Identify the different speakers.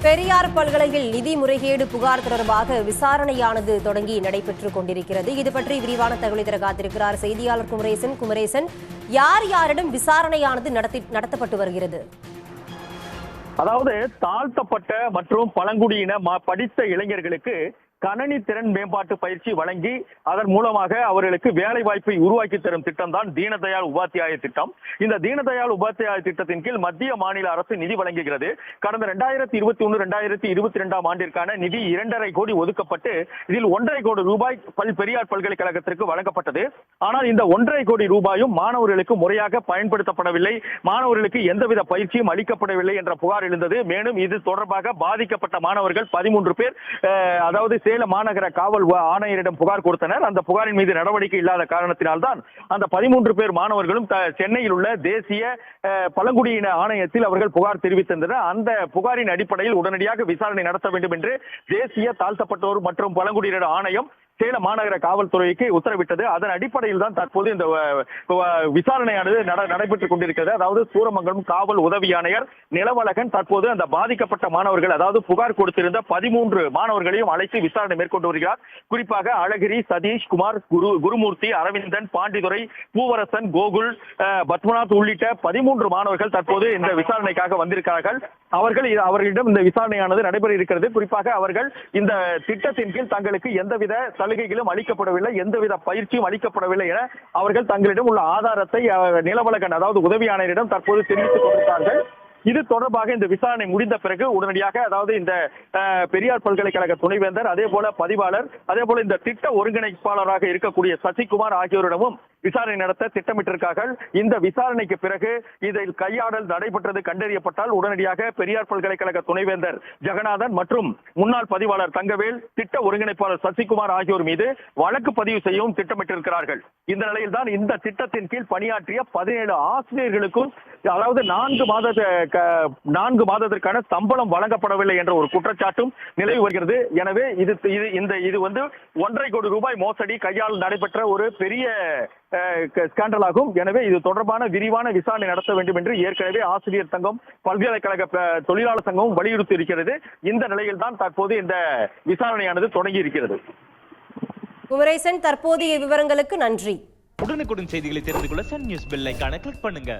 Speaker 1: பெரியார் பல்கலையில் நிதி முறைகேடு புகார் தொடர்பாக விசாரணையானது தொடங்கி நடைபெற்றுக் கொண்டிருக்கிறது. இது பற்றி விரிவான தகவலை தர காத்திருக்கிறார் செய்தியாளர் குமரேசன். குமரேசன், யார் யாரிடம் விசாரணையானது நடத்தப்பட்டு வருகிறது?
Speaker 2: அதாவது தாழ்த்தப்பட்ட மற்றும் பழங்குடியின படித்த இளைஞர்களுக்கு கணனி திறன் மேம்பாட்டு பயிற்சி வழங்கி அதன் மூலமாக அவர்களுக்கு வேலை வாய்ப்பை உருவாக்கி தரும் திட்டம் தான் தீனதயாள் உபாத்தியாய திட்டம். இந்த தீனதயாள் உபாத்தியாய திட்டத்தின் கீழ் மத்திய மாநில அரசு நிதி வழங்குகிறது. கடந்த 2021-2022 ஆண்டிற்கான நிதி 2.5 கோடி ஒதுக்கப்பட்டு இதில் 1.5 கோடி ரூபாய் பெரியார் பல்கலைக்கழகத்திற்கு வழங்கப்பட்டது. ஆனால் இந்த 1.5 கோடி ரூபாயும் மாணவர்களுக்கு முறையாக பயன்படுத்தப்படவில்லை, மாணவர்களுக்கு எந்தவித பயிற்சியும் அளிக்கப்படவில்லை என்ற புகார் எழுந்தது. மேலும் இது தொடர்பாக பாதிக்கப்பட்ட மாணவர்கள் 13 பேர் அதாவது சேலம் மாநகர காவல் ஆணையரிடம் புகார் கொடுத்தனர். அந்த புகாரின் மீது நடவடிக்கை இல்லாத காரணத்தினால்தான் அந்த 13 பேர் மாணவர்களும் சென்னையில் உள்ள தேசிய பழங்குடியின ஆணையத்தில் அவர்கள் புகார் தெரிவித்திருந்தனர். அந்த புகாரின் அடிப்படையில் உடனடியாக விசாரணை நடத்த வேண்டும் என்று தேசிய தாழ்த்தப்பட்டோர் மற்றும் பழங்குடியினர் ஆணையம் சேலம் மாநகர காவல்துறைக்கு உத்தரவிட்டது. அதன் அடிப்படையில் தான் தற்போது இந்த விசாரணையானது நடைபெற்றுக் கொண்டிருக்கிறது. அதாவது சூரமங்கலம் காவல் உதவி ஆணையர் நிலவழகன் தற்போது அந்த பாதிக்கப்பட்ட மாணவர்கள், அதாவது புகார் கொடுத்திருந்த 13 மாணவர்களையும் அழைத்து விசாரணை மேற்கொண்டு வருகிறார். குறிப்பாக அழகிரி, சதீஷ் குமார், குருமூர்த்தி, அரவிந்தன், பாண்டிதுரை, பூவரசன், கோகுல், பத்மநாத் உள்ளிட்ட 13 மாணவர்கள் தற்போது இந்த விசாரணைக்காக வந்திருக்கிறார்கள். அவர்களிடம் இந்த விசாரணையானது நடைபெற இருக்கிறது. குறிப்பாக அவர்கள் இந்த திட்டத்தின் கீழ் தங்களுக்கு எந்தவித சலுகைகளும் அளிக்கப்படவில்லை, எந்தவித பயிற்சியும் அளிக்கப்படவில்லை என அவர்கள் தங்களிடம் உள்ள ஆதாரத்தை நிலவழகன் அதாவது உதவி ஆணையரிடம் தற்போது தெரிவித்துக் கொண்டிருக்கிறார்கள். இது தொடர்பாக இந்த விசாரணை முடிந்த பிறகு உடனடியாக அதாவது இந்த பெரியார் பல்கலைக்கழக துணைவேந்தர், அதே போல பதிவாளர், அதே போல இந்த திட்ட ஒருங்கிணைப்பாளராக இருக்கக்கூடிய சசிகுமார் ஆகியோரிடமும் விசாரணை நடத்த திட்டமிட்டிருக்கார்கள். இந்த விசாரணைக்கு பிறகு இதில் கையாடல் நடைபெற்றது கண்டறியப்பட்டால் உடனடியாக பெரியார் பல்கலைக்கழக துணைவேந்தர் ஜெகநாதன் மற்றும் முன்னாள் பதிவாளர் தங்கவேல், திட்ட ஒருங்கிணைப்பாளர் சசிகுமார் ஆகியோர் மீது வழக்கு பதிவு செய்யவும் திட்டமிட்டிருக்கிறார்கள். இந்த நிலையில் தான் இந்த திட்டத்தின் கீழ் பணியாற்றிய 17 ஆசிரியர்களுக்கும் அதாவது 4 மாதத்திற்கான சம்பளம் வழங்கப்படவில்லை என்ற ஒரு குற்றச்சாட்டும் நிலவி வருகிறது. எனவே இது 1.5 கோடி ரூபாய் மோசடி கையால் நடைபெற்ற ஒரு பெரிய ஸ்கேண்டல் ஆகும். எனவே இது தொடர்பான விரிவான விசாரணை நடத்த வேண்டும் என்று ஏற்கனவே ஆசிரியர் சங்கம், பல்கலைக்கழக தொழிலாளர் சங்கமும் வலியுறுத்தி இருக்கிறது. இந்த நிலையில் தான் தற்போது இந்த விசாரணையானது தொடங்கி இருக்கிறது.
Speaker 1: குமரேசன், தற்போதைய விவரங்களுக்கு நன்றி.
Speaker 3: உடனுக்குடன் செய்திகளை தெரிந்து கொள்ள சன் நியூஸ் பெல் ஐகானை கிளிக் பண்ணுங்க.